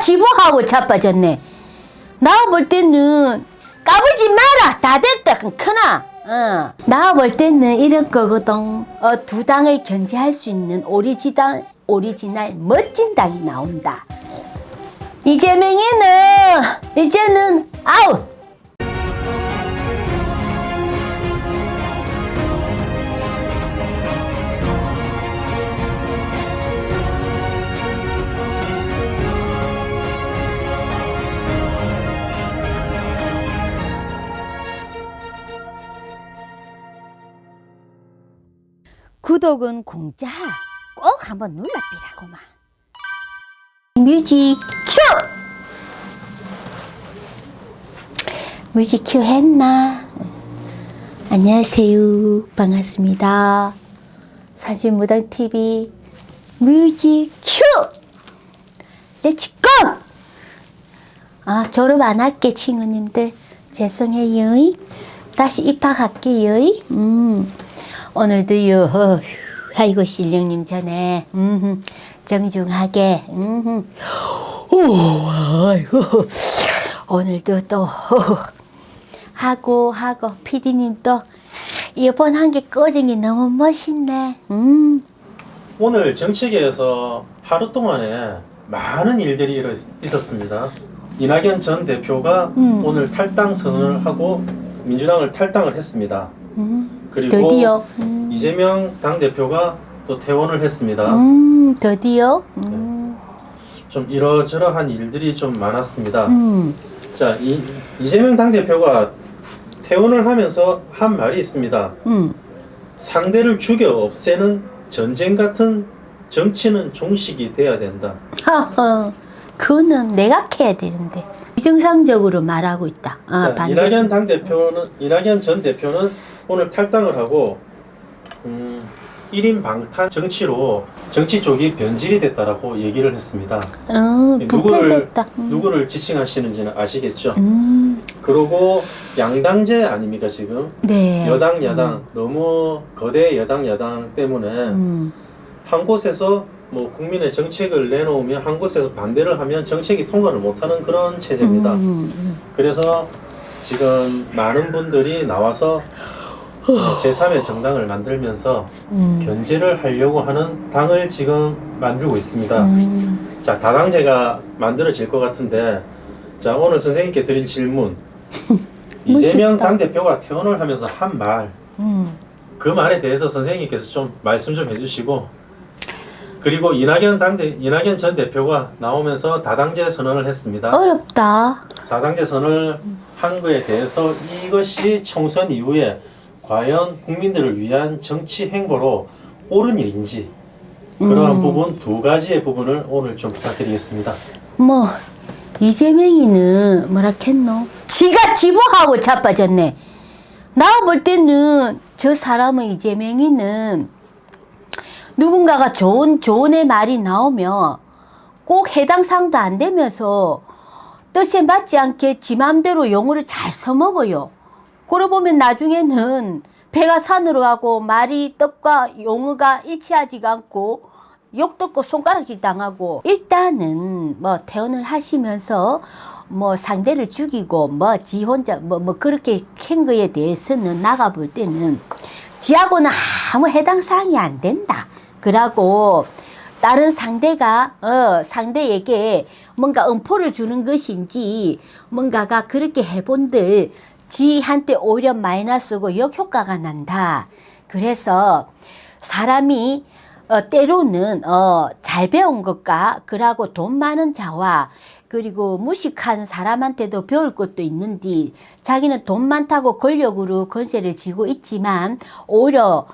지붕하고 자빠졌네. 나 볼 때는 까불지 마라. 다 됐다. 크나. 나 볼 때는 이런 거거든. 두 당을 견제할 수 있는 오리지널 멋진 당이 나온다. 이재명이는 이제는 아웃. 구독은 공짜. 꼭 한번 눌러비라고만. 뮤직 큐! 뮤직 큐 했나? 안녕하세요. 반갑습니다. 사진무당TV 뮤직 큐! 렛츠고! 졸업 안 할게, 친구님들. 죄송해요. 다시 입학할게요. 오늘도요, 아이고, 신령님 전에, 정중하게, 아이고, 오늘도 또, 하고, 피디님도, 이번 한 개 꺼진 게 너무 멋있네, 오늘 정치계에서 하루 동안에 많은 일들이 있었습니다. 이낙연 전 대표가 오늘 탈당 선언을 하고 민주당을 탈당을 했습니다. 그리고 드디어 이재명 당대표가 또 퇴원을 했습니다. 드디어 좀 이러저러한 일들이 좀 많았습니다. 자, 이재명 당대표가 퇴원을 하면서 한 말이 있습니다. 상대를 죽여 없애는 전쟁 같은 정치는 종식이 돼야 된다. 그거는 내가 해야 되는데 비정상적으로 말하고 있다. 자, 이낙연 전 대표는 오늘 탈당을 하고 1인 방탄 정치로 정치 쪽이 변질이 됐다라고 얘기를 했습니다. 부패됐다. 누구를 지칭하시는지는 아시겠죠? 그리고 양당제 아닙니까 지금? 네. 여당 야당 너무 거대 여당 야당 때문에 한 곳에서 뭐 국민의 정책을 내놓으면 한 곳에서 반대를 하면 정책이 통과를 못하는 그런 체제입니다. 그래서 지금 많은 분들이 나와서 제3의 정당을 만들면서 견제를 하려고 하는 당을 지금 만들고 있습니다. 자, 다당제가 만들어질 것 같은데, 자, 오늘 선생님께 드릴 질문. 이재명 당대표가 퇴원을 하면서 한 말, 그 말에 대해서 선생님께서 좀 말씀 좀 해주시고, 그리고 이낙연 전 대표가 나오면서 다당제 선언을 했습니다. 어렵다. 다당제 선언을 한 거에 대해서 이것이 총선 이후에 과연 국민들을 위한 정치 행보로 옳은 일인지 그러한 부분 두 가지의 부분을 오늘 좀 부탁드리겠습니다. 이재명이는 뭐라 했노? 지가 지붕하고 자빠졌네. 나 볼 때는 저 사람은 이재명이는 누군가가 좋은 말이 나오면 꼭 해당 사항도 안 되면서 뜻에 맞지 않게 지 맘대로 용어를 잘 써먹어요. 그러고 보면 나중에는 배가 산으로 가고 말이 뜻과 용어가 일치하지가 않고 욕 듣고 손가락질 당하고 일단은 퇴원을 하시면서 상대를 죽이고 지 혼자 그렇게 캔 거에 대해서는 나가 볼 때는 지하고는 아무 해당 사항이 안 된다. 그러고 다른 상대에게 뭔가 음포를 주는 것인지 뭔가가 그렇게 해본들 지한테 오히려 마이너스고 역효과가 난다. 그래서 사람이 때로는 잘 배운 것과 그러고 돈 많은 자와 그리고 무식한 사람한테도 배울 것도 있는데 자기는 돈 많다고 권력으로 권세를 쥐고 있지만 오히려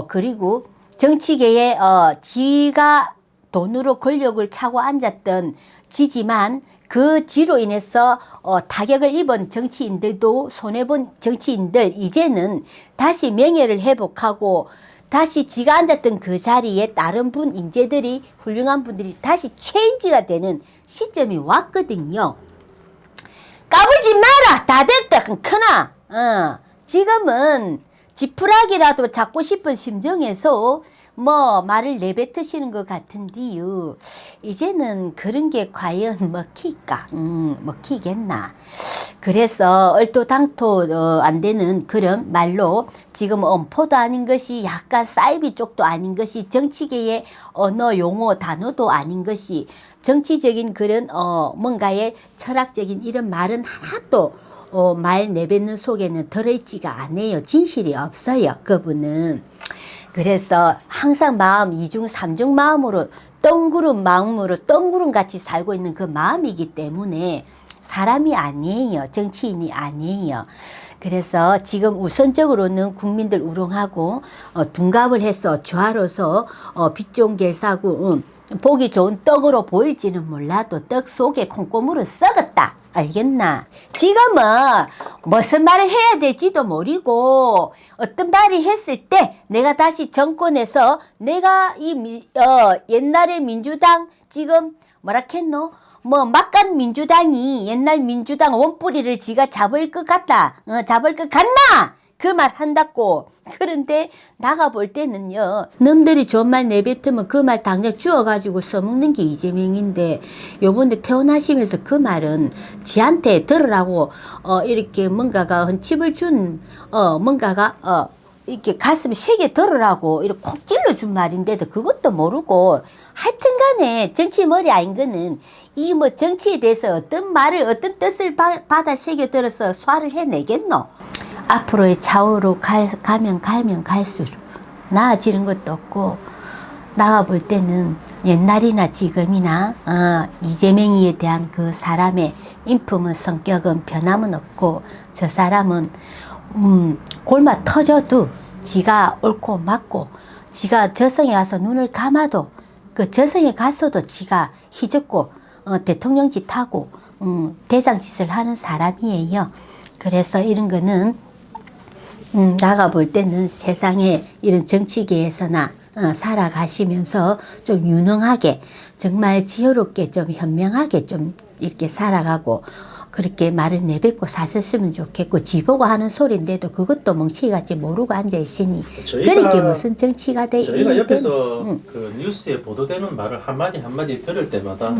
그리고 정치계에 지가 돈으로 권력을 차고 앉았던 지지만 그 지로 인해서 타격을 입은 정치인들도 손해본 정치인들 이제는 다시 명예를 회복하고 다시 지가 앉았던 그 자리에 다른 인재들이 훌륭한 분들이 다시 체인지가 되는 시점이 왔거든요. 까불지 마라. 다 됐다. 크나. 지금은 지푸라기라도 잡고 싶은 심정에서 뭐 말을 내뱉으시는 것 같은데요. 이제는 그런 게 과연 먹힐까? 먹히겠나? 그래서 얼토당토 안 되는 그런 말로 지금 엄포도 아닌 것이 약간 사이비 쪽도 아닌 것이 정치계의 언어 용어 단어도 아닌 것이 정치적인 그런 뭔가의 철학적인 이런 말은 하나도 말 내뱉는 속에는 들어있지가 않아요. 진실이 없어요. 그분은. 그래서 항상 마음 이중 삼중 마음으로 덩구름 마음으로 덩구름 같이 살고 있는 그 마음이기 때문에 사람이 아니에요. 정치인이 아니에요. 그래서 지금 우선적으로는 국민들 우롱하고 둔갑을 해서 좌로서 빚종결사구 보기 좋은 떡으로 보일지는 몰라도 떡 속에 콩고물은 썩었다. 알겠나? 지금은 무슨 말을 해야 될지도 모르고 어떤 말이 했을 때 내가 다시 정권에서 내가 옛날에 민주당 지금 뭐라 했노? 뭐 막간 민주당이 옛날 민주당 원뿌리를 지가 잡을 것 같다. 잡을 것 같나? 그 말 한다고. 그런데 나가 볼 때는요. 놈들이 좋은 말 내뱉으면 그 말 당장 주워가지고 써먹는 게 이재명인데 요번에 태어나시면서 그 말은 지한테 들으라고 이렇게 뭔가가 헌칩을 준 뭔가가 이렇게 가슴에 세게 들으라고 이렇게 콕 찔러준 말인데도 그것도 모르고 하여튼간에 정치 머리 아닌 거는 이 뭐 정치에 대해서 어떤 말을 어떤 뜻을 받아 새겨 들어서 소화를 해내겠노? 앞으로의 좌우로 가면 갈수록 나아지는 것도 없고 나가 볼 때는 옛날이나 지금이나 이재명이에 대한 그 사람의 인품은 성격은 변함은 없고 저 사람은 골마 터져도 지가 옳고 맞고 지가 저승에 가서 눈을 감아도 그 저승에 가서도 지가 희죽고 대통령 짓하고 대장 짓을 하는 사람이에요. 그래서 이런 거는 나가 볼 때는 세상에 이런 정치계에서나 살아가시면서 좀 유능하게 정말 지혜롭게 좀 현명하게 좀 이렇게 살아가고 그렇게 말을 내뱉고 사셨으면 좋겠고 지보고 하는 소리인데도 그것도 멍치같이 모르고 앉아있으니 그렇게 무슨 정치가 돼 저희가 옆에서 그 뉴스에 보도되는 말을 한마디 한마디 들을 때마다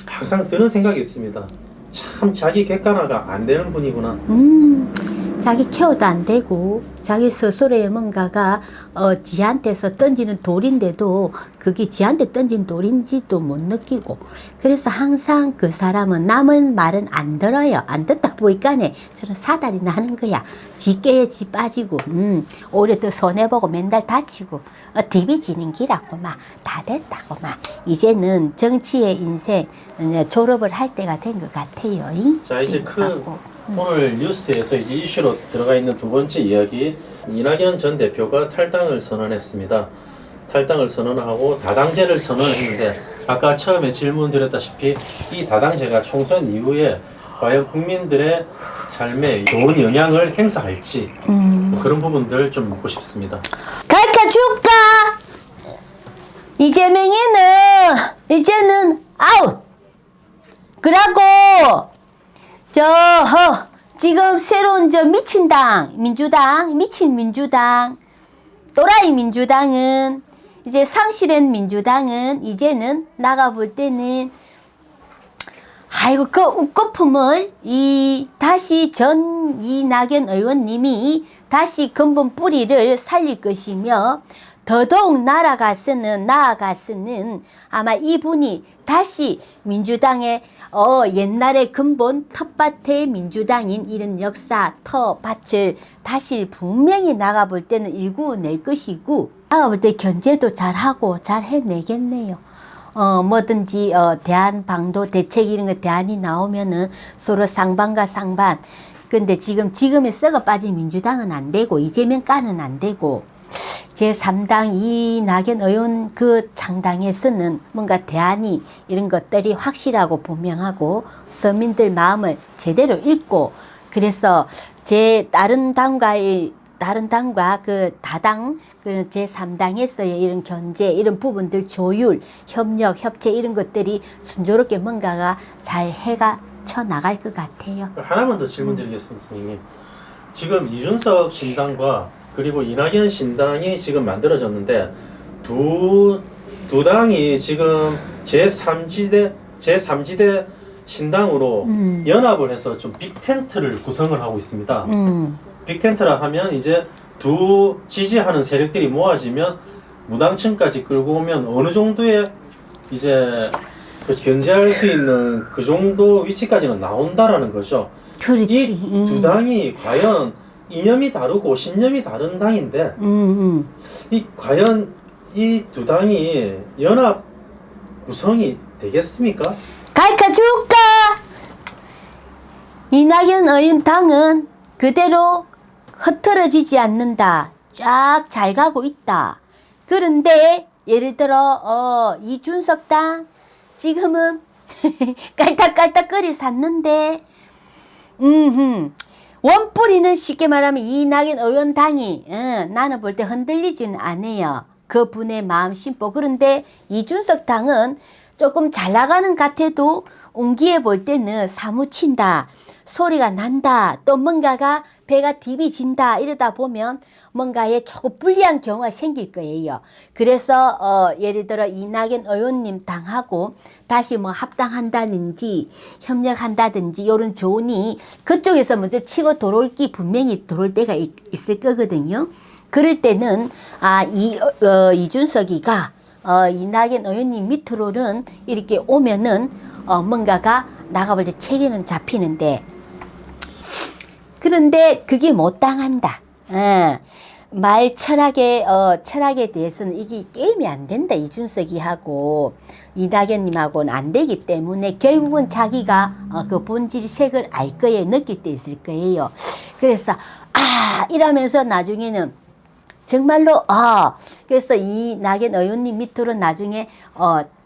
항상 드는 생각이 있습니다. 참 자기 객관화가 안 되는 분이구나. 자기 케어도 안 되고 자기 스스로의 뭔가가 지한테서 던지는 돌인데도 그게 지한테 던진 돌인지도 못 느끼고 그래서 항상 그 사람은 남의 말은 안 들어요. 안 듣다 보니까네 저런 사달이 나는 거야. 지 깨에 지 빠지고 오히려 더 손해보고 맨날 다치고 디비지는 기라고 막 다 됐다고 막 이제는 정치의 인생 졸업을 할 때가 된 것 같아요. 자 이제 오늘 뉴스에서 이제 이슈로 들어가 있는 두 번째 이야기 이낙연 전 대표가 탈당을 선언했습니다. 탈당을 선언하고 다당제를 선언했는데 아까 처음에 질문 드렸다시피 이 다당제가 총선 이후에 과연 국민들의 삶에 좋은 영향을 행사할지 뭐 그런 부분들 좀 묻고 싶습니다. 가르쳐줄까? 이재명이는 아웃. 그러고 지금 새로운 미친 민주당, 또라이 민주당은 이제 상실한 민주당은 이제는 나가볼 때는 아이고 그 웃거품을 다시 전 이낙연 의원님이 다시 근본 뿌리를 살릴 것이며 더더욱 나아가서는 아마 이분이 다시 민주당의 옛날의 근본 텃밭의 민주당인 이런 역사 텃밭을 다시 분명히 나가볼 때는 일구어낼 것이고 나가볼 때 견제도 잘하고 잘 해내겠네요. 뭐든지 대안 방도 대책 이런 거 대안이 나오면은 서로 상반과 상반. 근데 지금의 썩어 빠진 민주당은 안 되고 이재명 까는 안 되고 제3당 이낙연 의원 그 창당에서는 뭔가 대안이 이런 것들이 확실하고 분명하고 서민들 마음을 제대로 읽고 그래서 다른 당과 그 다당 그 제3당에서의 이런 견제 이런 부분들 조율 협력 협체 이런 것들이 순조롭게 뭔가가 잘 해가 쳐 나갈 것 같아요. 하나만 더 질문드리겠습니다, 선생님. 지금 이준석 신당과 그리고 이낙연 신당이 지금 만들어졌는데 두 당이 지금 제3지대 신당으로 연합을 해서 좀 빅텐트를 구성을 하고 있습니다. 빅텐트라 하면 이제 두 지지하는 세력들이 모아지면 무당층까지 끌고 오면 어느 정도의 이제 견제할 수 있는 그 정도 위치까지는 나온다라는 거죠. 그렇지. 이 두 당이 과연 이념이 다르고 신념이 다른 당인데 과연 이 두 당이 연합 구성이 되겠습니까? 가르쳐줄까? 이낙연 의원 당은 그대로 흐트러지지 않는다. 쫙 잘 가고 있다. 그런데 예를 들어 이준석 당 지금은 깔딱깔딱거리 샀는데 원뿌리는 쉽게 말하면 이낙연 의원 당이 나는 볼 때 흔들리지는 않아요. 그 분의 마음 심보. 그런데 이준석 당은 조금 잘 나가는 것 같아도 옹기에 볼 때는 사무친다. 소리가 난다. 또 뭔가가 배가 디비진다. 이러다 보면 뭔가에 조금 불리한 경우가 생길 거예요. 그래서 예를 들어 이낙연 의원님 당하고 다시 뭐 합당한다든지 협력한다든지 이런 조언이 그쪽에서 먼저 치고 들어올 기 분명히 들어올 때가 있을 거거든요. 그럴 때는 이준석이가 이낙연 의원님 밑으로는 이렇게 오면은 뭔가가 나가볼 때 체계는 잡히는데 그런데 그게 못 당한다. 말 철학에 대해서는 이게 게임이 안 된다. 이준석이 하고 이낙연님하고는 안 되기 때문에 결국은 자기가 그 본질 색을 알 거예요. 느낄 때 있을 거예요. 그래서 이러면서 나중에는 정말로 그래서 이낙연 의원님 밑으로 나중에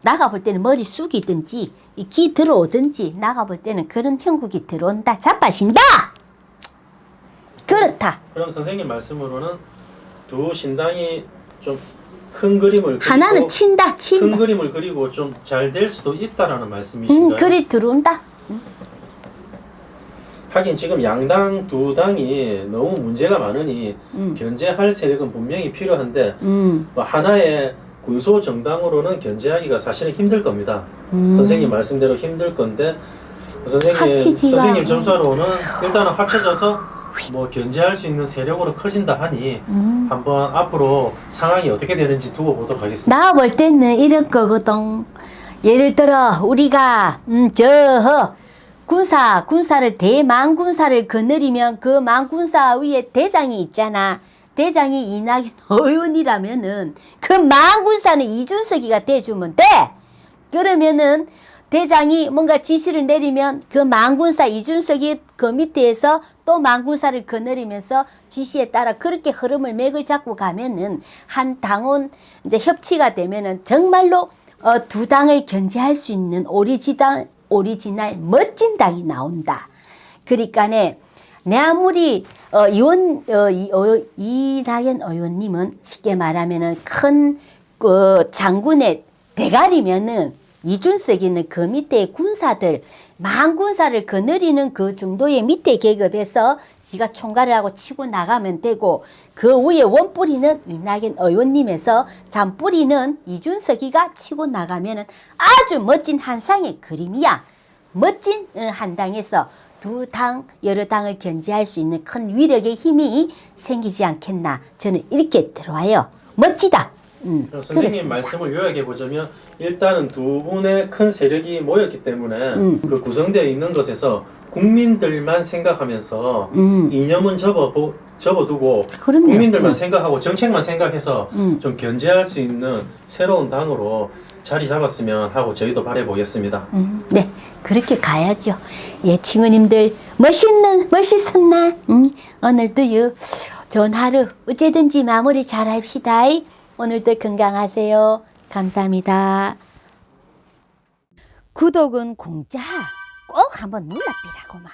나가볼 때는 머리 쑥이든지 기 들어오든지 나가볼 때는 그런 형국이 들어온다. 자빠진다. 그렇다. 그럼 선생님 말씀으로는 두 신당이 좀 큰 그림을 그리고 하나는 친다. 큰 그림을 그리고 좀 잘 될 수도 있다라는 말씀이신가요? 그리 들어온다. 하긴 지금 양당 두 당이 너무 문제가 많으니 견제할 세력은 분명히 필요한데 뭐 하나의 군소 정당으로는 견제하기가 사실은 힘들 겁니다. 선생님 말씀대로 힘들 건데 선생님 점수로는 일단은 합쳐져서 뭐 견제할 수 있는 세력으로 커진다 하니 한번 앞으로 상황이 어떻게 되는지 두고 보도록 하겠습니다. 나 볼 때는 이런 거거든. 예를 들어 우리가 군사를 대망군사를 거느리면 그 망군사 위에 대장이 있잖아. 대장이 이낙연 의원이라면은 그 망군사는 이준석이가 돼주면 돼. 그러면은 대장이 뭔가 지시를 내리면 그 망군사 이준석이 그 밑에서 또 망군사를 거느리면서 지시에 따라 그렇게 흐름을 맥을 잡고 가면은 한 당원 이제 협치가 되면은 정말로 두 당을 견제할 수 있는 오리지널 멋진 당이 나온다. 그러니까네 내 아무리 이낙연 의원님은 쉽게 말하면은 큰 장군의 대가리면은 이준석이는 그 밑에 군사들 망군사를 거느리는 그 정도의 밑에 계급에서 지가 총괄을 하고 치고 나가면 되고 그 위에 원뿌리는 이낙연 의원님에서 잔뿌리는 이준석이가 치고 나가면은 아주 멋진 한 쌍의 그림이야. 멋진 한 당에서 두 당 여러 당을 견제할 수 있는 큰 위력의 힘이 생기지 않겠나. 저는 이렇게 들어와요. 멋지다. 선생님 그렇습니다. 말씀을 요약해 보자면 일단은 두 분의 큰 세력이 모였기 때문에 그 구성되어 있는 것에서 국민들만 생각하면서 이념은 접어두고 그럼요. 국민들만 생각하고 정책만 생각해서 좀 견제할 수 있는 새로운 당으로 자리 잡았으면 하고 저희도 바라보겠습니다. 네, 그렇게 가야죠. 예, 친구님들 멋있었나? 오늘도요 좋은 하루 어쨌든지 마무리 잘 합시다. 오늘도 건강하세요. 감사합니다. 구독은 공짜. 꼭 한번 눌러비라고만.